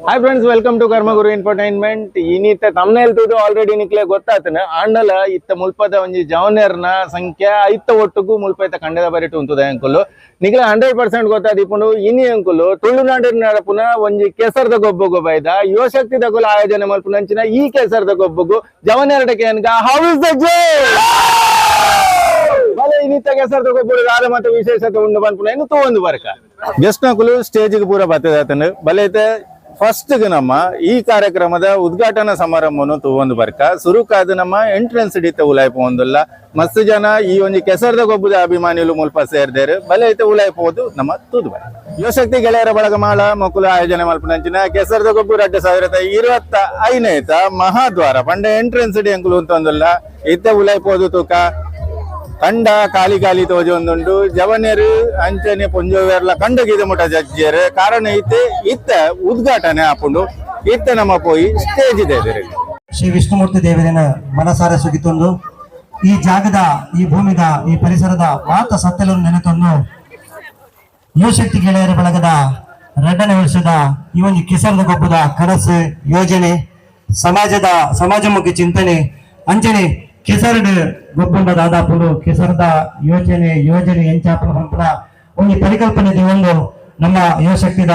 Hi friends, welcome to Karmaguru infotainment. ಇನ್ನಿತ್ತ ತಮ್ಮನೇಲ್ ತೂದು ಆಲ್ರೆಡಿ ನಿಕ್ಲೆ ಗೊತ್ತಾತನ ಆಂಡಲ ಇತ್ತ ಮುಲ್ಪದ ಒಂಜಿ ಜವನೇರ್ನ ಸಂಖ್ಯೆ ಐತ್ತ ಒಟ್ಟುಗೂ ಮುಲ್ಪೈತ ಕಂಡದ ಬರಿಟು ಉಂತುದ ಅಂಕುಲು ನಿಕ್ಲೆ 100% ಗೊತ್ತಾದಿಪ್ಪುಂಡು. ಇನಿ ಅಂಕುಲು ತುಳುನಾಡಿನ ನಡಪುನ ಒಂಜಿ ಕೆಸರದ ಗೊಬ್ಬಗು ಬೈದ ಯುವಶಕ್ತಿ ದಗುಲ ಆಯೋಜನೆ ಮಲ್ಪುನಂಚಿನ ಈ ಕೆಸರದ ಗೊಬ್ಬಗು ಜವನೇರಡಕ್ಕೆ ಅನ್ಗ ಹೌ ಇಸ್ ದ ಜೇ ಬಲೆ ಇನ್ನಿತ್ತ ಕೆಸರದ ಗೊಬ್ಬರು ರಾಧ ಮತ್ತು ವಿಶೇಷತೆ ಉಂಡು ಬಂದ್ಪುನ ಇನ್ನು ತಗೊಂಡು ಬರ್ಕ ಗೆಸ್ಟ್ ನಕುಲು ಸ್ಟೇಜ್ಗೆ ಪೂರ ಬರ್ತದ ಬಲೆ ಐತೆ ಫಸ್ಟ್ ನಮ್ಮ ಈ ಕಾರ್ಯಕ್ರಮದ ಉದ್ಘಾಟನಾ ಸಮಾರಂಭವನ್ನು ತಗೊಂಡು ಬರ್ಕ ಸುರುಕಾದ ನಮ್ಮ ಎಂಟ್ರೆನ್ಸ್ ಹಿಡಿತ ಉಲಾಯ್ಪ ಒಂದಲ್ಲ ಮಸ್ತ್ ಜನ ಈ ಒಂದು ಕೆಸರದ ಗೊಬ್ಬದ ಅಭಿಮಾನಿಗಳು ಮುಲ್ಪ ಸೇರ್ದೇರು ಬಲೆ ಐತೆ ಉಲಾಯ್ಪೋದು ನಮ್ಮ ತೂದು ಬರ್ಕ ಯುವಶಕ್ತಿ ಗೆಳೆಯರ ಬಳಗ ಮಾಳ ಮಕ್ಕಳು ಆಯೋಜನೆ ಮಲ್ಪನಂಚಿನ ಕೆಸರದ ಗೊಬ್ಬರ 2025 ಮಹಾದ್ವಾರ ಪಂಡ ಎಂಟ್ರೆನ್ಸ್ ಹಿಡಿ ಅಂಕುಲು ಅಂತಂದಲ್ಲ ಇತ್ತೆ ಉಲಾಯ್ಪೋದು ತೂಕ ಕಂಡ ಖಾಲಿ ಖಾಲಿ ತೋಜಿ ಒಂದುಂಡು ಜವನೇರು ಅಂಚನೆ ಪೊಂಜೋವೆರ್ಲ ಕಂಡಗಿದ ಮುಟ ಜಜ್ಜೇರು ಕಾರಣ ಇತ್ತೆ ಇತ್ತ ಉದ್ಘಾಟನೆ ಹಾಕೊಂಡು ಇತ್ತ ನಮ್ಮ ಪೋಯಿ ಸ್ಟೇಜ್ ಇದೆ ಶ್ರೀ ವಿಷ್ಣುಮೂರ್ತಿ ದೇವರಿನ ಮನಸಾರ ಸುಗಿತೊಂದು ಈ ಜಾಗದ ಈ ಭೂಮಿದ ಈ ಪರಿಸರದ ಮಾತ ಸತ್ಯಲನ್ನು ನೆನೆತೊಂದು ಯುವಶಕ್ತಿ ಗೆಳೆಯರ ಬಳಗದ 2ನೇ ವರ್ಷದ ಈ ಒಂದು ಕೆಸರದ ಗೊಬ್ಬದ ಕನಸು ಯೋಜನೆ ಸಮಾಜಮುಖಿ ಚಿಂತನೆ ಅಂಚನೆ ಕೆಸರಡು ಗೊಬ್ಬಂಡ ದಾದಾಪುಡು ಕೆಸರದ ಯೋಜನೆ ಎಂಚಾಪನ ಹಂಪನ ಒಂದು ಪರಿಕಲ್ಪನೆ ಒಂದು ನಮ್ಮ ಯುವಶಕ್ತಿದ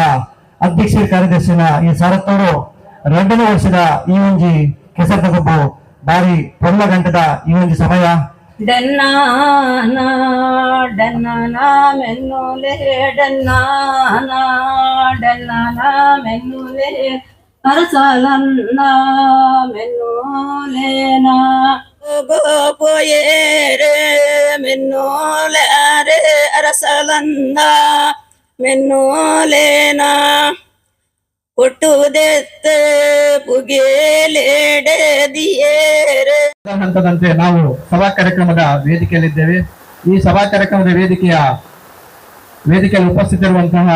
ಅಧ್ಯಕ್ಷ ಕಾರ್ಯದರ್ಶಿನ ಈ ಸಾರತ್ತವರು 2ನೇ ವರ್ಷದ ಈ ಒಂದು ಕೆಸರದ ಗೊಬ್ಬು ಬಾರಿ ಪೊರ್ಲ ಗಂಟದ ಈ ಒಂದು ಸಮಯ ಡನ್ನಾನಾ ಡನ್ನಾನಾ ಮೆನ್ನುಲೆ ಡನ್ನಾನಾ ಡನ್ನಾನಾ ಮೆನ್ನುಲೆ ಅರಸಲನ್ನ ಮೆನ್ನುಲೇನಾ ಗೋಪೋಯೇರೆ ಮೆನ್ನೋಲಾರೆ ಅರಸಲನ್ನ ಮೆನ್ನೋಲೇನಾ ಕೊಟ್ಟುದೆತ್ತ ಪುಗೇಲೇಡೆ ದಿಯೇರೆ ಹಂತದಂತೆ ನಾವು ಸಭಾ ಕಾರ್ಯಕ್ರಮದ ವೇದಿಕೆಯಲ್ಲಿದ್ದೇವೆ. ಈ ಸಭಾ ಕಾರ್ಯಕ್ರಮದ ವೇದಿಕೆಯಲ್ಲಿ ಉಪಸ್ಥಿತರಿರುವಂತಹ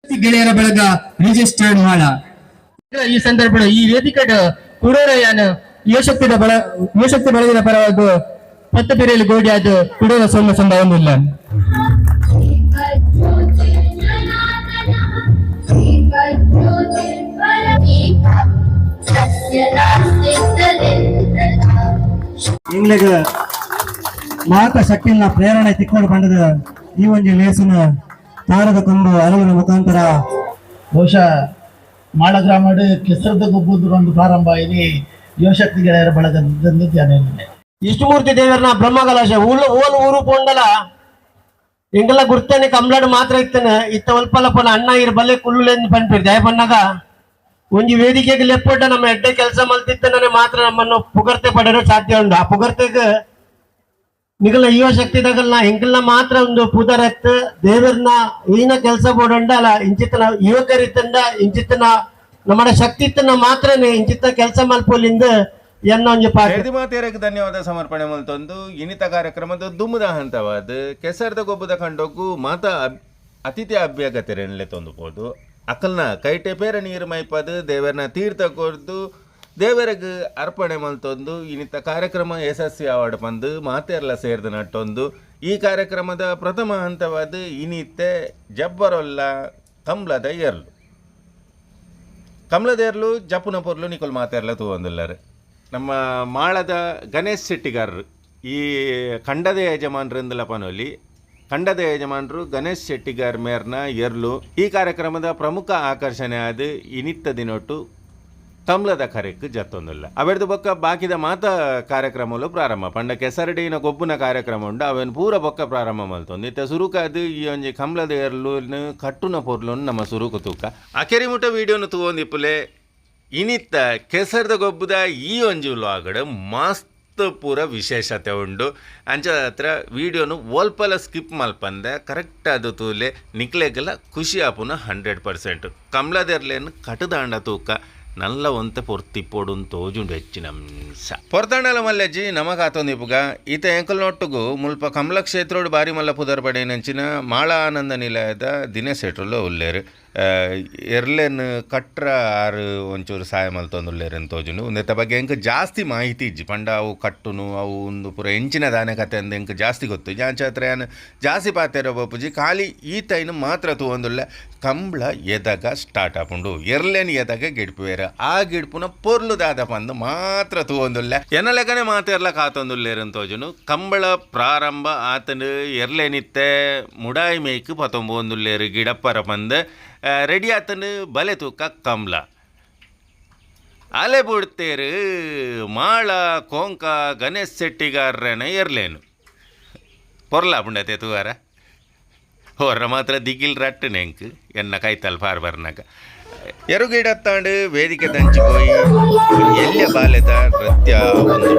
ಗೆಳೆಯರ ಬಳಗ ರಿಜಿಸ್ಟರ್ಡ್ ಮಾಡ ಈ ಸಂದರ್ಭ ಈ ವೇದಿಕೆ ಕುಡೋರಯ್ಯನ ಯುವಶಕ್ತಿ ಬಳಗದ ಪರವಾಗಿ ಪತ್ತು ಬೇರೆಯಲ್ಲಿ ಗೋಡಿ ಅದು ಕುಡೋರ ಸೋಮ ಸಂಭವವಿಲ್ಲ. ಇಂಗ್ಲಿಗ ಮಾತ ಶಕ್ತಿನ ಪ್ರೇರಣೆ ತಿಕ್ಕೊಂಡು ಬಂದದ ಈ ಒಂದು ಲೇಸಿನ ತಾರದ ಕೊಂಬು ಅರಿವಿನ ಮುಖಾಂತರ ಬಹುಶಃ ಮಾಳ ಗ್ರಾಮಡ್ ಕೆಸರದ ಗೊಬ್ಬುದು ಒಂದು ಪ್ರಾರಂಭ ಇದೆ ಯುವಶಕ್ತಿ ಗೆಳೆಯರ ಬಳಗದಿಂದ ಧ್ಯಾನ ವಿಷ್ಣುಮೂರ್ತಿ ದೇವರನ ಬ್ರಹ್ಮಕಲಾಶ ಊರು ಪೋಂಡಲ ಎಂಗೆಲ್ಲ ಗುರ್ತೇನೆ ಕಮ್ಲಾಡ್ ಮಾತ್ರ ಇತ್ತೇನೆ ಇತ್ತ ಒಲ್ಪಲಪ್ಪನ ಅಣ್ಣ ಇರ್ ಬಲ್ಲೆ ಕುಳ್ಳುಲೆಂದು ಪನ್ಪಿರ್ ದಯ ಪನ್ನಾಗ ಒಂಜಿ ವೇದಿಕೆಗೆ ಲೆಪ್ಪೊಡ್ಡ ನಮ್ಮ ಎಡ್ಡೆ ಕೆಲಸ ಮಲ್ತಿತ್ತನೇ ಮಾತ್ರ ನಮ್ಮನ್ನು ಪುಗರ್ತೆ ಪಡೆಯಲು ಸಾಧ್ಯ ಉಂಟು. ಆ ಪುಗರ್ತೆಗೆ ನಿಗಲ ಯುವಶಕ್ತಿದಾಗಲ್ನ ಎಂಗೆಲ್ಲ ಮಾತ್ರ ಒಂದು ಪುದರತ್ ದೇವರನ್ನ ಈನ ಕೆಲಸ ಬೋಡಂಡಲ್ಲ ಇಂಚಿತ್ತನ ಯುವಕರಿತ್ತಂಡ ಇಂಚಿತ್ತನ ನಮ್ಮ ಶಕ್ತಿ ಇತ್ತನ ಮಾತ್ರನೇ ಇಂಚಿತ್ತ ಕೆಲಸ ಮಲ್ಪೋಲಿಂದ ಮಾತೇರಕ್ಕೆ ಧನ್ಯವಾದ ಸಮರ್ಪಣೆ ಮಲ್ತೊಂದು ಇನಿತ ಕಾರ್ಯಕ್ರಮದ ದುಮ್ಮದ ಹಂತವಾದ ಕೆಸರದ ಗೊಬ್ಬದ ಕಂಡೋಗು ಮಾತ ಅತಿಥಿ ಅಭ್ಯಾಗತೆರೆನ್ಲೆ ತೊಂದುಬೋದು ಅಕಲ್ನ ಕೈಟೆ ಪೇರ ನೀರು ಮೈಪದು ದೇವರನ್ನ ತೀರ್ಥ ಕೊರ್ದು ದೇವರಿಗೆ ಅರ್ಪಣೆ ಮಲ್ತೊಂದು ಇನಿತ ಕಾರ್ಯಕ್ರಮ ಯಶಸ್ವಿ ಅವಾರ್ಡ್ ಬಂದು ಮಾತೆರ್ಲ ಸೇರಿದ ನಟ್ಟೊಂದು ಈ ಕಾರ್ಯಕ್ರಮದ ಪ್ರಥಮ ಹಂತವಾದ ಇನಿತ್ತೆ ಜಬ್ಬರೊಲ್ಲ ಕಮ್ಲದ ಏರ್ಲು ಜಪ್ಪುನ ಪೊರ್ಲು ನಿಕೊಲ್ ಮಾತೆರ್ಲ ತಗೊಂದಿಲ್ಲರು ನಮ್ಮ ಮಾಳದ ಗಣೇಶ್ ಶೆಟ್ಟಿಗಾರರು ಈ ಖಂಡದ ಯಜಮಾನರಿಂದಲ ಪನೋಲಿ ಖಂಡದ ಯಜಮಾನರು ಗಣೇಶ್ ಶೆಟ್ಟಿಗಾರ್ ಮೇರ್ನ ಎರ್ಲು ಈ ಕಾರ್ಯಕ್ರಮದ ಪ್ರಮುಖ ಆಕರ್ಷಣೆ ಆದ ಇನಿತ್ತ ದಿನೊಟ್ಟು ಕಮ್ಲದ ಕರೆಕ್ ಜತ್ತೊಂದಿಲ್ಲ ಅವೆರ್ದು ಬೊಕ್ಕ ಬಾಕಿದ ಮಾತ ಕಾರ್ಯಕ್ರಮಗಳು ಪ್ರಾರಂಭ ಪಂಡ ಕೆಸರಡಿನ ಗೊಬ್ಬುನ ಕಾರ್ಯಕ್ರಮ ಉಂಡು ಅವೇನು ಪೂರ ಬೊಕ್ಕ ಪ್ರಾರಂಭ ಮಲ್ತೊಂದು ಇತ್ತ ಸುರುಕಾದು ಈ ಒಂಜಿ ಕಮ್ಲದ ಎರ್ಲು ಕಟ್ಟುನ ಪೊರ್ಲು ನಮ್ಮ ಸುರುಕು ತೂಕ ಅಕೆರಿಮುಟ ವಿಡಿಯೋನು ತಗೊಂದಿಪ್ಪುಲೆ ಇನಿತ್ತ ಕೆಸರದ ಗೊಬ್ಬದ ಈ ಒಂಜಿ ವ್ಲಾಗಡ್ ಮಸ್ತ್ ಪೂರ ವಿಶೇಷತೆ ಉಂಡು ಅಂಚ ಹತ್ರ ವಿಡಿಯೋನು ಓಲ್ಪಲ ಸ್ಕಿಪ್ ಮಲ್ಪಂದೆ ಕರೆಕ್ಟ್ ಅದು ತೂಲೆ ನಿಕ್ಲೆಗೆಲ್ಲ ಖುಷಿ ಆಪುನ 100%. ಕಮ್ಲದೆರ್ಲೇನು ಕಟದಾಂಡ ತೂಕ ನಲ್ಲ ಒಂತೆ ಪೊರ್ತಿಪ್ಪೋಡು ತೋಜುಂಡು ಹೆಚ್ಚಿನ ಅಂಶ ಪೊರ್ತಾಂಡಲ ಮಲ್ಲೆಜ್ಜಿ ನಮಗ ಆತೊಂದಿಪ್ಪುಗ ಈತ ಎಂಕಲ್ ನೊಟ್ಟುಗು ಮುಲ್ಪ ಕಮಲ ಕ್ಷೇತ್ರೋಡು ಬಾರಿ ಮಲ್ಲ ಪುದರ್ ಪಡೆಯನಂಚಿನ ಮಾಳ ಆನಂದ ನಿಲಯದ ದಿನಸೆಟ್ರಲ್ಲ ಉಲ್ಲೇರು ಎರ್ಲೆನ್ ಕಟ್ರ ಆರು ಒಂಚೂರು ಸಹಾಯ ಮಲ್ತೊಂದುಲ್ಲೇರನ್ ತೋಜುನು ಉಂದೆತ ಬಗ್ಗೆ ಎಂಕ್ ಜಾಸ್ತಿ ಮಾಹಿತಿ ಇಜ್ಜಿ ಪಂಡ ಅವು ಕಟ್ಟುನು ಅವು ಒಂದು ಪೂರ ಎಂಚಿನ ದಾನೆ ಕತೆ ಅಂದ ಎಂಕ್ ಜಾಸ್ತಿ ಗೊತ್ತು ಜಾಂಚತ್ರ ಏನು ಜಾಸ್ತಿ ಪಾತೆರೋ ಬಪ್ಪುಜಿ ಖಾಲಿ ಈತೈನು ಮಾತ್ರ ತೂವೊಂದುಲ್ಲ ಕಂಬಳ ಎದಾಗ ಸ್ಟಾರ್ಟ್ ಆಪುಂಡು ಎರ್ಲೆನ್ ಎದಾಗ ಗಿಡ್ಪುವೇರ ಆ ಗಿಡ್ಪುನ ಪೊರ್ಲು ದಾದ ಪಂದು ಮಾತ್ರ ತೂವೊಂದುಲ್ಲ ಎನ್ನಲೆಗನೆ ಮಾತೆರ್ಲ ಕಾತೊಂದುಲ್ಲೇರನ್ ತೋಜುನು ಕಂಬಳ ಪ್ರಾರಂಭ ಆತನು ಎರ್ಲೆನಿತ್ತೆ ಮುಡಾಯಿ ಮೇಯ್ಕು ಪತೊಂಬೊಂದುಲ್ಲೇರು ಗಿಡಪ್ಪರ ಪಂದು ರೆಡಿ ಆತನು ಬಲೆ ತೂಕ ಕಂಬಳ ಅಲೆ ಬಿಡ್ತೇರು ಮಾಳ ಕೊಂಕ ಗಣೇಶ್ ಶೆಟ್ಟಿಗಾರನ ಎರ್ಲೇನು ಪೊರ್ಲ ಪುಂಡತೆ ತೂವಾರ ಹೊರ ಮಾತ್ರ ದಿಗಿಲ್ ರಟ್ಟು ನೆಂಕ್ ಎನ್ನ ಕೈತಲ್ ಪಾರ್ ಬರ್ನಾಗ ಎರುಗಿಡತ್ತಾಂಡು ವೇದಿಕೆ ದಂಚಿ ಹೋಯಿ ಎಲ್ಯ ಬಾಲ್ಯದ ನೃತ್ಯ ಒಂದು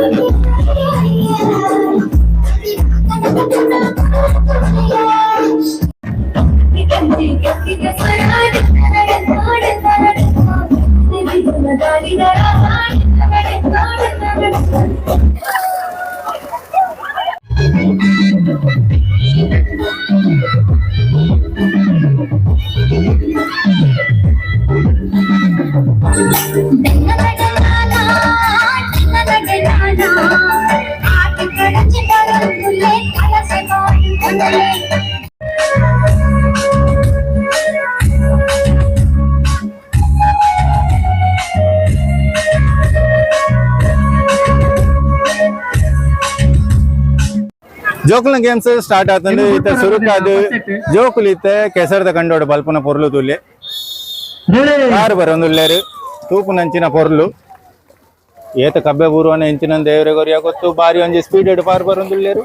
ಜೋಕುಲ ಗೇಮ್ಸ್ ಸ್ಟಾರ್ಟ್ ಆತಂದು ಇತ್ತ ಸುರುಕಾದು ಜೋಕುಲು ಇತ್ತ ಕೆಸರದ ಕಂಡೋಡು ಬಲ್ಪುನ ಪೊರ್ಲು ತುಲ್ಲೆ ಕಾರು ಬರೊಂದುಲ್ಲೇರು ತೂಪು ನಂಚಿನ ಪೊರ್ಲು ಏತ ಕಬ್ಬೆ ಬೂರುವನ ಹೆಂಚಿನ ದೇವರ ಗೊರಿಯ ಗೊತ್ತು ಬಾರಿ ಒಂಜಿ ಸ್ಪೀಡ್ ಪಾರು ಬರೊಂದುಲ್ಲೇರು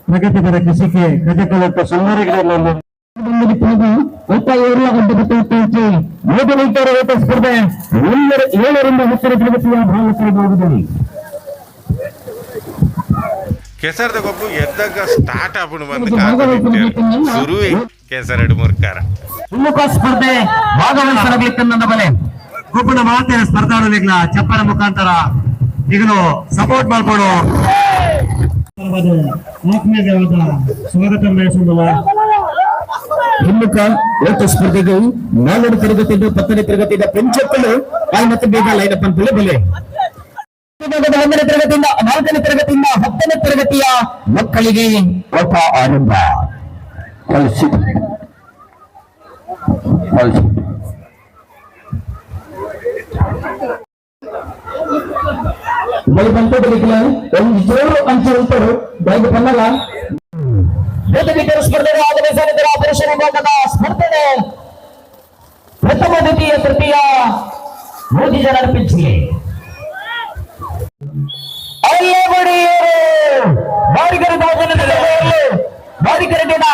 ಪ್ರಗತಿಪರ ಕೃಷಿಗೆ ಗಜಕಲತ್ತ ಸುಂದರಗಳಲ್ಲಿ ಸ್ಪರ್ಧೆ 7ರಿಂದ 10ರ ತರಗತಿಯ ಬಾಲಕರ ಭಾಗದಲ್ಲಿ ಕೆಸರದ ಗೊಬ್ಬು ಎದ್ದಾಗ ಸ್ಟಾರ್ಟ್ ಆಪುಂಡು ಬಂದು ಶುರುವೆ ಕೆಸರಡು ಮುರ್ಕಾರ ಸ್ಪರ್ಧೆ ಭಾಗವಹಿಸಲಿಕ್ಕೆ ನನ್ನ ಬಲೆ ಗುಂಪಿನ ಮಾತಿನ ಸ್ಪರ್ಧಾಳುಗಳ ಚಪ್ಪರ ಮುಖಾಂತರ ಈಗಲೂ ಸಪೋರ್ಟ್ ಮಾಡ್ಕೊಂಡು ಆತ್ಮೀಯವಾದ ಸ್ವಾಗತ ಬಯಸುವ ಹಿಮ್ಮುಖ ಓಟ ಸ್ಪರ್ಧೆಗೆ 4ನೇ ತರಗತಿಯಿಂದ 10ನೇ ತರಗತಿಯಿಂದ ಪಂಚಕ್ಕಲು ಕಾಯಿ ಮತ್ತು ಬೇಗ ಲೈನಪ್ ಅಂತ ಬಲೆ 1ನೇ ತರಗತಿಯಿಂದ 4ನೇ ತರಗತಿಯಿಂದ 10ನೇ ತರಗತಿಯ ಮಕ್ಕಳಿಗೆ ಓಟ ಆರಂಭ ಬಳಿ ಬಂತು ಬಳಿಕಲ ಒಂದು ಜೋರು ಅಂಚೆ ಉಂಟರು ಬೈಕ್ ಬನ್ನಲ್ಲ 100 ಮೀಟರ್ ಸ್ಪರ್ಧೆಗೆ ಆಗಮಿಸಿದ ಪುರುಷ ವಿಭಾಗದ ಸ್ಪರ್ಧೆ ಪ್ರಥಮ ದ್ವಿತೀಯ ತೃತೀಯ 3 ಜನ ಪಿಚ್ಗೆ ಅಲ್ಲೇ ಬಡಿಯರು ಬಾರಿಕರ ಬಾರಿಕರ ದಿನ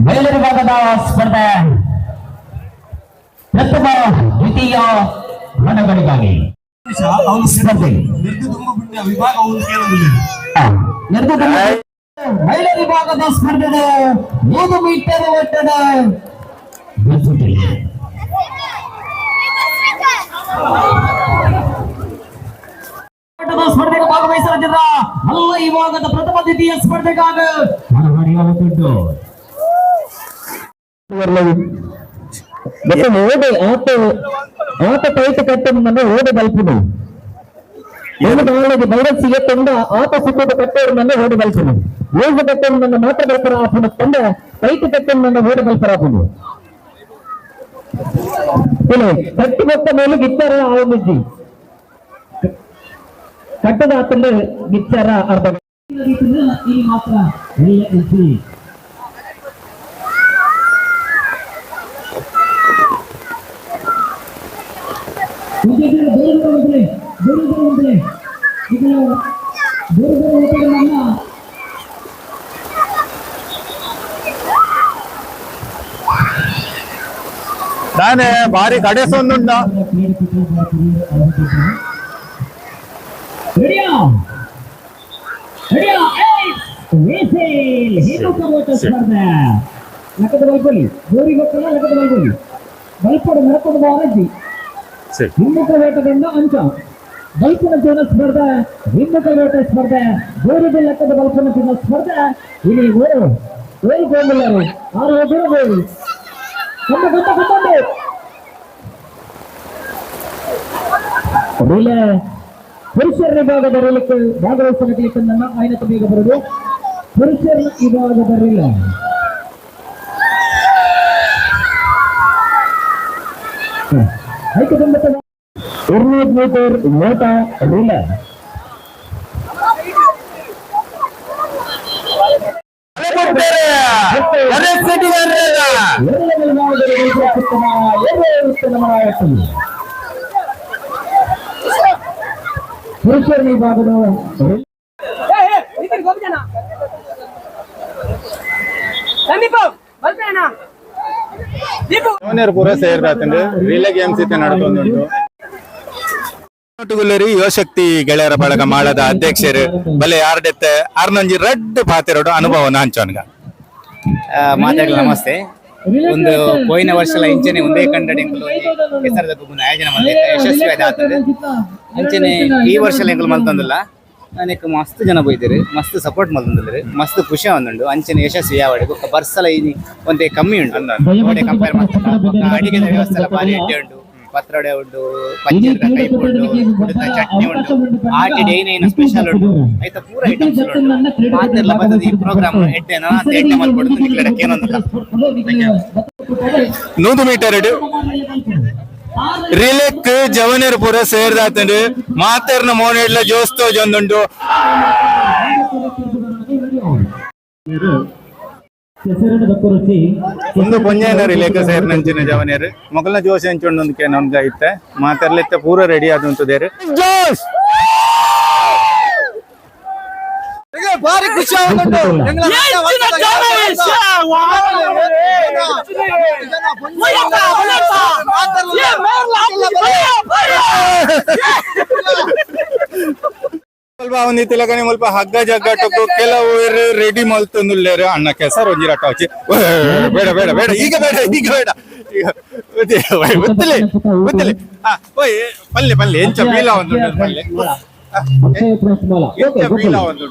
ಮಹಿಳಾ ವಿಭಾಗದ ಸ್ಪರ್ಧೆ ಪ್ರಥಮ ದ್ವಿತೀಯ ಮನಗಳಿಗಾಗಿ ಸ್ಪರ್ಧೆ ಮಹಿಳಾ ವಿಭಾಗದ ಸ್ಪರ್ಧೆ 100 ಮೀಟರ್ ಓಟದ ಸ್ಪರ್ಧೆಗೆ ಭಾಗವಹಿಸಲಿದ್ದ ಅಲ್ಲ ಈ ಭಾಗದ ಪ್ರಥಮ ದ್ವಿತೀಯ ಸ್ಪರ್ಧೆಗಾಗ ಆತ ಕೈತ ಕಟ್ಟನ್ನು ಓಡಿ ಬಲ್ಪುದು ಬೈರಸ್ಸಿಗೆ ತಂದ ಆತ ಸುತ್ತದ ಕಟ್ಟವನ್ನು ಓಡಿ ಬಲ್ಪುದು ಏಜ ಕಟ್ಟನ್ನು ಮಾತ್ರ ಬಲ್ಪರ ಆಪುದು ತಂದ ಕೈತ ಕಟ್ಟನ್ನು ಓಡಿ ಬಲ್ಪರ ಆಪುದು ಕಟ್ಟಿ ಬತ್ತ ಮೇಲೆ ಗಿಚ್ಚಾರ ಆರಂಭಿಸಿ ಕಟ್ಟದ ಆತಂದ್ರೆ ಗಿಚ್ಚಾರ ಅರ್ಧ ಈ ಮಾತ್ರ ತಾನೇ ಬಾರಿ ಕಡೆಸೊಂದುಂಡ లెక్కద బల్పల్లి గోరి గొక్కల లెక్కద బల్పల్లి బల్పడు మెరపడు బారజ్జి ಹಿಮ್ಮುಖ ವೇಟದಿಂದ ಅಂಚ ಬಲ್ಪನ ಜೀವನ ಸ್ಪರ್ಧೆ ಹಿಮ್ಮುಖ ವೇಟ ಸ್ಪರ್ಧೆ ಗೋರಿದ ಲೆಕ್ಕದ ಬಲ್ಪನ ಜೀವನ ಸ್ಪರ್ಧೆ ಇಲ್ಲಿ ಓರು ಓಲ್ ಗೋಮಲ್ಲರು 6 ಎದುರು ಗೋಲು ರೀಲೆ ಪುರುಷರ ವಿಭಾಗದ ರೀಲಕ್ಕೆ ಭಾಗವಹಿಸಲಿಕ್ಕೆ ನನ್ನ ಆಯ್ನತ ಬೇಗ ಬರೋದು ಪುರುಷರ ವಿಭಾಗದ ರೀಲ ಐದು 200 ಮೀಟರ್ ಓಟ ರೀಲ ಪುರುಷರ ವಿಭಾಗದ ಜವನೇರು ಪೂರ ಸೇರ್ದಾತಂಡು ರಿಲೇ ಗೇಮ್ಸ್ ಇತ್ತೆ ನಡ್ತೊಂದುಂಟು ಒಟ್ಟುಗುಲ್ಲರಿ ಯುವಶಕ್ತಿ ಗೆಳೆಯರ ಬಳಗ ಮಾಳದ ಅಧ್ಯಕ್ಷರು ಬಲೆ ಯಾರ್ಡೆತ್ತೆ ಅರ್ನಂಜಿ ರೆಡ್ ಪಾತಿರೋಡು ಅನುಭವನ ಹಂಚೋನ್ಗ ಮಾತಾಡಲು ನಮಸ್ತೆ ಒಂದು ಪೋಯಿನ ವರ್ಷಲ ಇಂಚನೆ ಒಂದೇ ಕಂಡಡಿ ಹೆಸರದ ಗುಂಪುನ ಆಯೋಜನೆ ಮಾಡಿದ್ದೆ ಯಶಸ್ವಿ ಆತದೆ ಅಂಚನೆ ಈ ವರ್ಷ ಎಂಕಲ್ ಮಲ್ತಂದಿಲ್ಲ ನನಗೆ ಮಸ್ತ್ ಜನ ಬೈದಿರಿ ಮಸ್ತ್ ಸಪೋರ್ಟ್ ಮಲ್ತಂದಿರಿ ಮಸ್ತ್ ಖುಷಿ ಒಂದುಂಡು ಅಂಚನೆ ಯಶಸ್ವಿ ಯಾವಡೆ ಬೊಕ್ಕ ಬರ್ಸಲ ಇನಿ ಒಂದೇ ಕಮ್ಮಿ ಉಂಟು ಕಂಪೇರ್ ಮಾಡ್ತಾರೆ ಅಡಿಗೆ ವ್ಯವಸ್ಥೆ ಎಲ್ಲ ಭಾರಿ ಎಡ್ಡೆ ಉಂಟು ಪತ್ರೊಡೆ ಉಂಟು ಪಂಚರದ ಟೈಪ್ ಉಂಟು ಉಡುತ್ತ ಚಟ್ನಿ ಉಂಟು ಆಟಿಡೆ ಏನೇನು ಸ್ಪೆಷಲ್ ಉಂಟು ಆಯ್ತಾ ಪೂರ ಐಟಮ್ಸ್ ಉಂಟು ಮಾತೆಲ್ಲ ಬಂದದ್ದು ಈ ಪ್ರೋಗ್ರಾಮ್ ಎಡ್ಡೆನ ಅಂತ ಎಡ್ಡೆ ಮಾಡ್ಕೊಡುದು ನಿಕ್ಲಡಕ್ಕೆ ಏನೊಂದಿಲ್ಲ 100 ಮೀಟರ್ ರಿಲೆಕ್ ಜವನೇರು ಪೂರ ಸೇರ್ದಾತಂಡು ಮಾತೆರ್ನ ಮೋನೆಡ್ಲ ಜೋಸ್ತೋ ಜೊಂದುಂಟು ಒಂದು ಪೊಂಜೇನ ರಿಲೇಕ ಸೇರ್ನಂಚಿನ ಜವನೇರು ಮೊಗಲ್ನ ಜೋಶ್ ಹಂಚೊಂದೊಂದಕ್ಕೆ ನಮ್ಗೆ ಐತೆ ಮಾತೆರ್ಲಿತ್ತೆ ಪೂರ ರೆಡಿ ಆದಂತದೇರು ಜೋಶ್ ಭಾರಿ ಖುಷಿ ಆಗುಂಟು ಸ್ವಲ್ಪ ಒಂದಿ ತಿಲಕನೆ ಸ್ವಲ್ಪ ಹಗ್ಗ ಜಗ್ಗಾಟಕ್ಕೂ ಕೆಲವು ರೆಡಿ ಮಲ್ತಂದುಲ್ಲೇರು ಅಣ್ಣ ಕೆಸರು ಒಂಜಿರಾಟ ಹಚ್ಚಿ ಬೇಡ ಬೇಡ ಬೇಡ ಈಗ ಬೇಡ ಈಗ ಬೇಡ ಗೊತ್ತಿಲ್ಲ ಗೊತ್ತಿಲ್ಲ ಓಯ್ ಪಲ್ಲೆ ಪಲ್ಲೆ ಎಂಚ ಬೀಲ ಒಂದು ಪಲ್ಲೆ ಎಂಚ ಬೀಲ ಒಂದು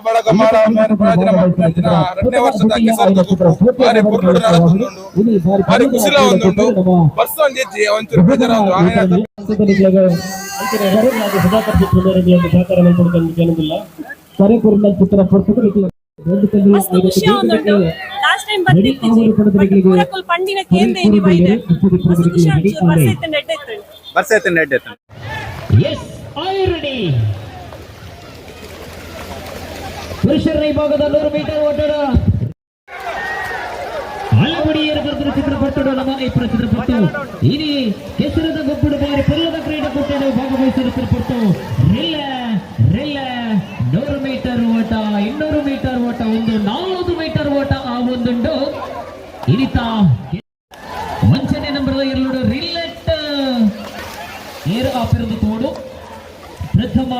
ಬಳಗ ಮಾಡ ಪ್ರಯೋಜನ ಮಾಡ್ತಿನ 2ನೇ ವರ್ಷದ ಕೆಸರದ ಗುಂಪು ಬಾರಿ ಪುರ್ಲುಡು ನಡತುಂಡು ಬಾರಿ ಖುಷಿಲ ಒಂದುಂಡು ವರ್ಷ ಒಂದು ಹೆಜ್ಜೆ ಒಂಚೂರು ಬೇಜಾರ ಒಂದು ಮಸ್ತ್ ಖುಷಿ ಆಗುಂಟು ಲಾಸ್ಟ್ ಟೈಮ್ ಬರ್ತಿದ್ದೆ ಪೂರಕುಲ್ ಪಂಡಿನ ಕೇಂದ್ರ ಏನಿ ಬೈದೆ ಮಸ್ತ್ ಖುಷಿ ಆಂಚು ವರ್ಷ ಇತ್ತೆ ನೆಡ್ಡೆ ಎಸ್ ಆರ್ ಯು ರೆಡಿ ಪುರುಷರ ವಿಭಾಗದ 100 ಮೀಟರ್ ಓಟದ ಹಲಗುಡಿಯರು ಬರೆದ ಚಿತ್ರಪಟ್ಟಣ ನಮ್ಮ ಈ ಚಿತ್ರಪಟ್ಟು ಇನಿ ಕೆಸರದ ಗೊಬ್ಬಡು ಬಾರಿ ಪಲ್ಲದ ಕ್ರೀಡಾಕೂಟದಲ್ಲಿ ಭಾಗವಹಿಸಲು ಚಿತ್ರಪಟ್ಟು ರಿಲ್ಲ ರಿಲ್ಲ 100 ಮೀಟರ್ ಓಟ 200 ಮೀಟರ್ ಓಟ ಒಂದು 400 ಮೀಟರ್ ಓಟ ಆ ಒಂದುಂಡು ಇನಿತ ವಂಚನೆ ನಂಬರ್ 2 ರಿಲ್ಲೆಟ್ ಏರ್ ಆಪಿರದು ತೋಡು ಪ್ರಥಮ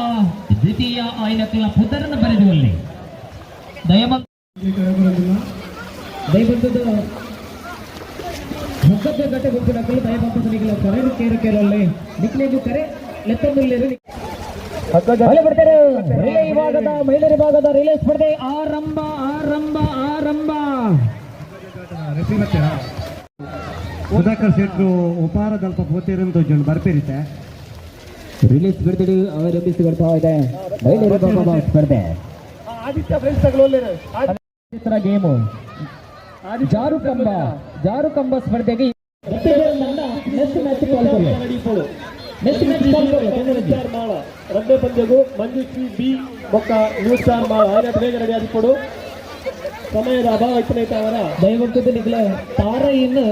ದ್ವಿತೀಯ ಆಯ್ನಕಲ ಪುದರನ್ನು ಬರೆದುವಲ್ಲಿ ದಯಬಂಧದ ಹಗ್ಗದ ಗಟ್ಟೆ ಗುಂಪಿನ ಕಲ್ಲು ದಯಬಂಧದ ನಿಗಲ ಕರೆದು ಕೇರು ಕೇಳಲ್ಲಿ ನಿಕ್ಲೇಜು ಕರೆ ಲೆತ್ತಂದುಲ್ಲೇರು ಬರ್ತಾರೆ ವಿಭಾಗದ ಮಹಿಳೆಯರ ವಿಭಾಗದ ರಿಲೇ ಸ್ಪರ್ಧೆ ಆರಂಭ ಆರಂಭ ಆರಂಭ ಸುಧಾಕರ್ ಶೆಟ್ರು ಉಪಾರದಲ್ಪ ಪೋತಿರಂತ ಜನ ಬರ್ತಿರುತ್ತೆ ರಿಲೀಸ್ ಸ್ಪರ್ಧೆ ಅವಲಂಬಿಸಿಕೊಳ್ತಾ ಇದೆ ಮಹಿಳೆಯರ ವಿಭಾಗದ ಸ್ಪರ್ಧೆ ಗೇಮು ಜಾರು ಕಂಬ ಸ್ಪರ್ಧೆಗೆ ರಡ್ಡೆ ಪಂದ್ಯಗೂ ಮಂಜುಶ್ರೀ ಬಿ ಬೊಕ್ಕ ನ್ಯೂಸ್ ಸ್ಟಾರ್ ಮಾಳ ಆಯ್ತು ಬೇಗ ರೆಡಿ ಆದಿಕೊಡು ಸಮಯದ ಅಭಾವ ಇತ್ತು ಅವರ ದಯವಿಟ್ಟು ನಿಗಲ ತಾರ ಇನ್ನು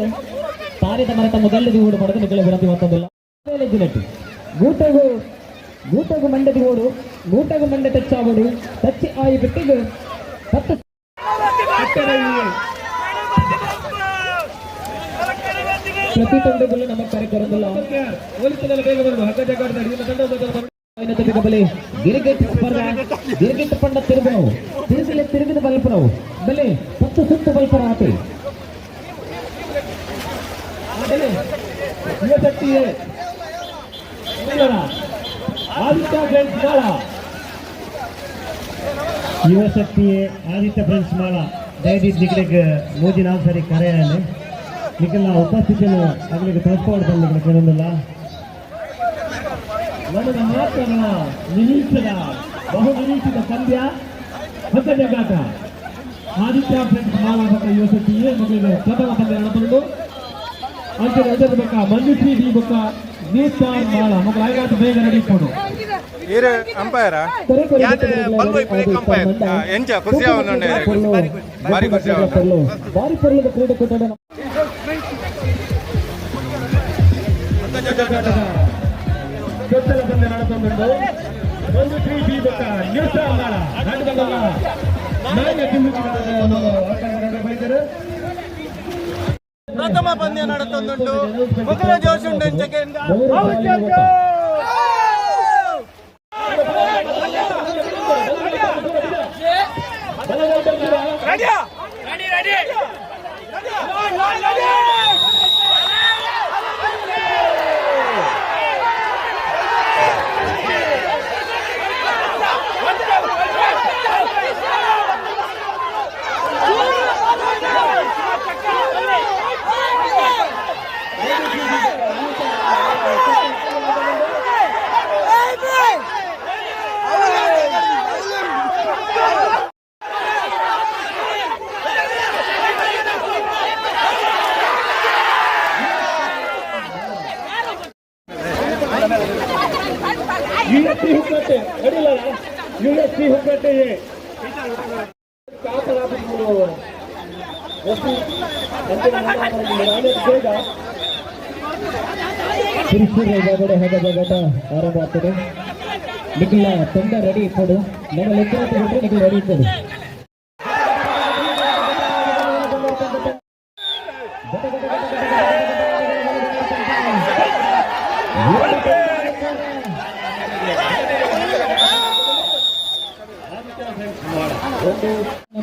ತಾರಿದ ಮರತ ಮೊದಲನೇ ಓಡು ಪಡೆದು ನಿಗಲ ವಿರೋಧಿ ಮತ್ತೊಂದಿಲ್ಲ ಗೂಟಗು ಮಂಡದಿ ಓಡು ಗೂಟಗು ಮಂಡೆ ಟಚ್ಚಾವಡು ಟಚ್ ಆಯಿ ಬಿಟ್ಟಿಗೆ 10 ಪ್ರತಿ ತಂಡದಲ್ಲೂ ನಮ್ಮ ಕಾರ್ಯಕ್ರಮದಲ್ಲಿ ಹೋಲಿಸಿದಲ್ಲಿ ಬೇಗ ಬರಲು ಹಗ್ಗ ಜಗ್ಗಾಟದ ಅಡಿಯಿಂದ ತಂಡ ಬಲೆ ಗಿರಿಗೆಟ್ ಸ್ಪರ್ಧೆ ಗಿರಿಗೆಟ್ ಪಂಡ ತಿರುಗನವು ತಿರುಗಿದ ಬಲ್ಪನವು ಬಲೆ 10 ಸುತ್ತು ಬಲ್ಪರ ಆತೆ ಯುವಶಕ್ತಿಯೇ ಆದಿತ್ಯ ಫ್ರೆಂಡ್ಸ್ ಮಾಳ ಯುವಶಕ್ತಿಯೇ ಆದಿತ್ಯ ಫ್ರೆಂಡ್ಸ್ ಮಾಳ ದಯವಿಟ್ಟು ನಿಖಿಲಿಗೆ ಮೋದಿ ನಾವು ಸರಿ ಕರೆಯಲ್ಲ ನಿಖಿಲ್ನ ಉಪಸ್ಥಿತಿಯನ್ನು ಅವನಿಗೆ ಟ್ರಾನ್ಸ್ಪೋರ್ಟ್ ಬಂದಿಲ್ಲ ಕೇಳೋದಿಲ್ಲ ನನ್ನ ಮಾತನ್ನ ನಿರೀಕ್ಷಿತ ಬಹು ನಿರೀಕ್ಷಿತ ಪಂದ್ಯ ಹೊಸ ಜಗಾಟ ಆದಿತ್ಯ ಫ್ರೆಂಡ್ಸ್ ಮಾಳ ಮತ್ತು ಯುವಶಕ್ತಿಯೇ ಮಗಳಿಗೆ ಪ್ರಥಮ ಪಂದ್ಯ ನಡೆದುಕೊಂಡು ಅಂಚೆ ಎದುರು ಬೇಕಾ ಮಂಜುಶ್ರೀ ಡಿ ಬೊಕ್ಕ ನೀತಾರ್ ಮಾಳ ಮಕ್ಕಳು ಆಯ್ತು ಬೇಗ ನಡೀಕೊಂಡು ಇರು ಅಂಪೈರ ಎಂಚ ಖುಷಿ ಅವನುಂಡೆ ಭಾರಿ ಖುಷಿ ಅವನು ಬಾರಿ ಪರ್ಲದ ಕ್ರೀಡೆ ಕೊಟ್ಟ ಚೊಚ್ಚಲ ಪಂದ್ಯ ನಡೆದುಕೊಂಡು ಮಂಜುಶ್ರೀ ಡಿ ಬೊಕ್ಕ ನೀತಾರ್ ಮಾಳ ನಾಟಕದಲ್ಲ ಬೈದರು ಪ್ರಥಮ ಪಂದ್ಯ ನಡೆದುಕೊಂಡು ಮುಗುಲ ಜೋಶುಂಡೆ ಹುಕ್ಕಟ್ಟೆ ಅಡಿಲ್ಲ ಯುಎಸ್ಸಿ ಹುಕ್ಕಟ್ಟೆ ಹಗ್ಗ ಜಗಾಟ ಆರಂಭ ಆಗ್ತದೆ ನಿಖಿಲ ತಂಡ ರೆಡಿ ಇಟ್ಕೊಡು ನಮ್ಮ ಲೆಕ್ಕ ಬಿಟ್ಟರೆ ನಿಖಿಲ್ ರೆಡಿ ಇಟ್ಕೊಡು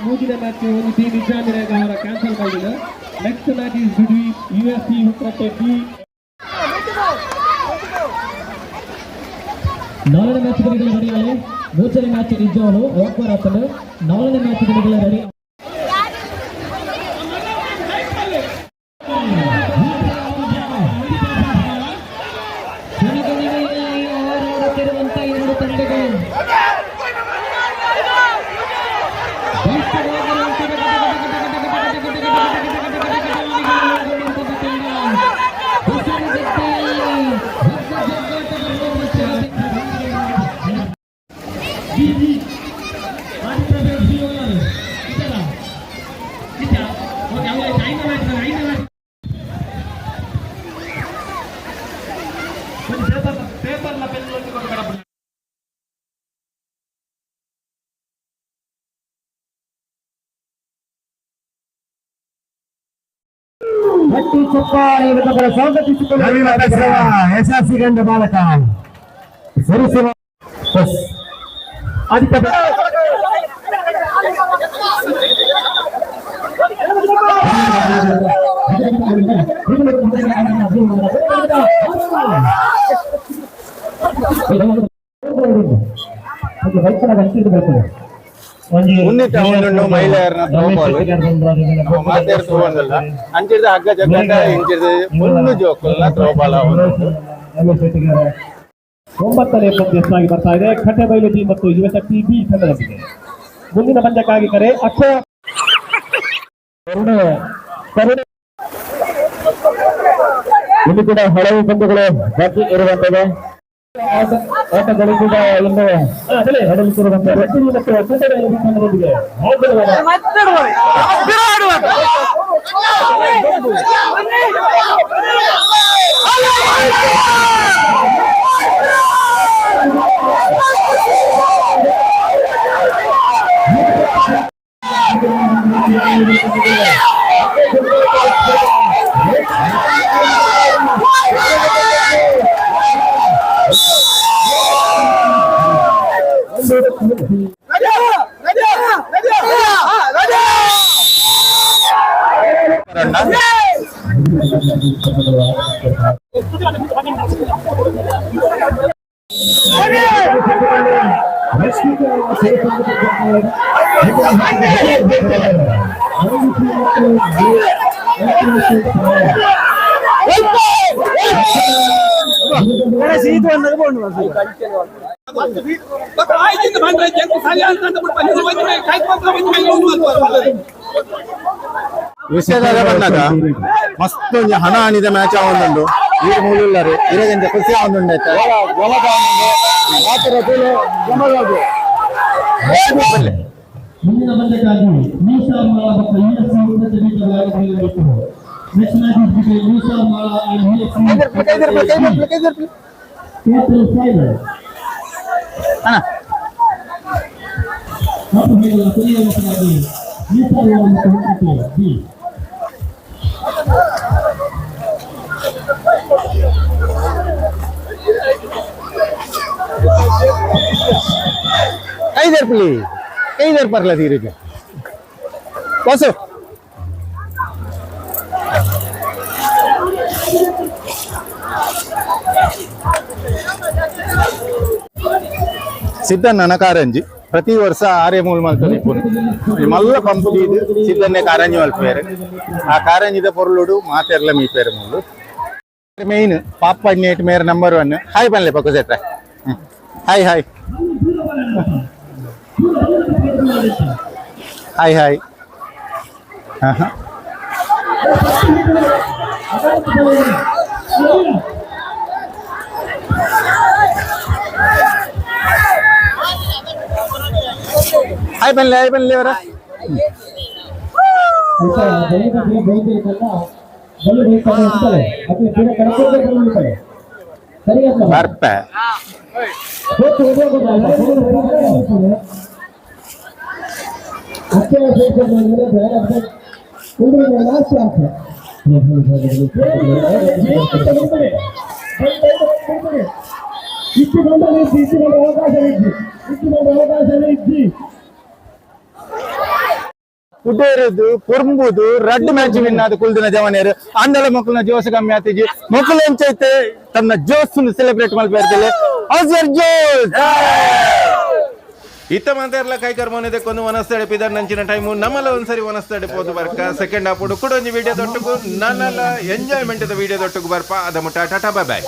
ಮೂಗಿನ ಮ್ಯಾಚ್ ಒಂದು ಟೀಮ್ ಇಜಾಮಿರಾಗ ಅವರ ಕ್ಯಾನ್ಸಲ್ ಮಾಡಿಲ್ಲ next match is between USC ಹುಕ್ಕಟ್ಟೆ ಟಿ ನಾಲ್ಕನೇ ಮ್ಯಾಚ್ ಗಳಿಗೆ ರೆಡಿಯಾಗಿ ಮೂರನೇ ಮ್ಯಾಚ್ ನಿಜವನು ಓಪರ್ ಆತನು ನಾಲ್ಕನೇ ಮ್ಯಾಚ್ ಗಳಿಗೆ ರೆಡಿ ಆಡುತ್ತಿರುವಂತ ಎರಡು ತಂಡಗಳು ಹಟ್ಟಿ ಚಪ್ಪಾಳೆ ಸ್ವಾಗತಿಸಿಕೊಳ್ಳುವ ಯಶಸ್ವಿ ಗಂಡ ಬಾಲಕ ಸರಿಸುವ ಆದಿತ್ಯ ಮುನ್ನಿತ ಅವನುಂಡು ಮಹಿಳೆಯರನ್ನ ಥ್ರೋಬಾಲ್ ಮಾತಾಡ್ತು ಒಂದಲ್ಲ ಅಂಚಿರ್ದ ಹಗ್ಗ ಜಗ್ಗಾಟ ಇಂಚಿರ್ದ ಫುಲ್ಲು ಜೋಕುಲ್ನ ಥ್ರೋಬಾಲ್ ಅವನು 9ನೇ ಪಂದ್ಯ ಎಷ್ಟಾಗಿ ಬರ್ತಾ ಇದೆ ಕಟ್ಟೆಬೈಲು ಟೀಮ್ ಮತ್ತು ಯುವಶಕ್ತಿ ಬಿ ತಂಡದೊಂದಿಗೆ ಮುಂದಿನ ಪಂದ್ಯಕ್ಕಾಗಿ ಕರೆ ಅಕ್ಷಯ ಇಲ್ಲಿ ಕೂಡ ಹಲವು ಪಂದ್ಯಗಳು ಬಾಕಿ ಇರುವಂತದೆ ಆಟಗಳು ಕೂಡ ಇನ್ನು ಹಡಲಿರುವಂತದ್ದು ವಿಷಯದಾಗ ಬಂದಾಗ ಮಸ್ತ್ ಒಂಜಿ ಹಣ ಹಣಿದ ಮ್ಯಾಚ್ ಆವೊಂದುಂಡು ಈರು ಮೂಲುಳ್ಳರು ಇರಗಂಜ ಖುಷಿ ಆವೊಂದುಂಡು ಆಯ್ತಾ ಮುಂದಿನ ಪಂದ್ಯಕ್ಕಾಗಿ ಮೀಸಾ ಮಾಳಾ ಮತ್ತು UFC ಉನ್ನತ ವಿಭಾಗದಲ್ಲಿ ನೆಕ್ಸ್ಟ್ ಮ್ಯಾಚ್ ಬಿಟ್ವೀನ್ ಮೀಸಾ ಮಾಳಾ and UFC quarter final. ಮತ್ತು ಹೇಳಲು ಕೊನೆಯ ವರ್ಷವಾಗಿ ಮೀಸಾ ಮಾಳಾ ಮತ್ತು UFC ಬಿ कई देर पर लगी रही बस ಸಿದ್ದಣ್ಣ ಕಾರಂಜಿ ಪ್ರತಿ ವರ್ಷ ಆರೇ ಮೂಲ ಮಲ್ಪನೆ ಮಲ್ಲ ಪಂಪು ಸಿದ್ದನ್ನೇ ಕಾರಂಜಿ ಮಲ್ಪೇರು ಆ ಕಾರಂಜಿದ ಪೊರ್ಲುಡು ಮಾತೆರ್ಲ ಮೀಪೇರು ಮೂಲು मेन पापा नेट मेरे नंबर 1 हाय बनले पक्को सेट हाय हाय हाय हाय हाँ हाय बनले वरा ಬರ್ಪ ಕುಟೇರದು ಪೊರ್ಂಬುದು ರಡ್ ಮ್ಯಾಚ್ ವಿನ್ ಆದ ಕುಲ್ದಿನ ಜವನೇರು ಅಂದಲ ಮಕ್ಕಳನ್ನ ಜೋಸ್ ಕಮ್ಮಿ ಆತಿಜಿ ಮಕ್ಕಳು ಎಂಚೈತೆ ತನ್ನ ಜೋಸ್ನ ಸೆಲೆಬ್ರೇಟ್ ಮಾಡ್ಬೇಡ್ತೇವೆ ಅಜರ್ ಜೋಸ್ ಇತ್ತ ಮಾತಾಡ್ಲ ಕೈಕರ್ ಮೊನೆ ಕೊಂದು ವನಸ್ತಡೆ ಪಿದರ್ ನಂಚಿನ ಟೈಮು ನಮ್ಮಲ್ಲ ಒಂದ್ಸರಿ ವನಸ್ತಡೆ ಪೋದು ಬರ್ಕ ಸೆಕೆಂಡ್ ಹಾಪುಡು ಕೂಡ ಒಂದು ವಿಡಿಯೋ ದೊಟ್ಟುಗು ನನ್ನಲ್ಲ ಎಂಜಾಯ್ಮೆಂಟ್ ವಿಡಿಯೋ ದೊಟ್ಟುಗು ಬರ್ಪ ಅದ ಮುಟ್ಟ ಟಾಟಾ ಬಾಯ್.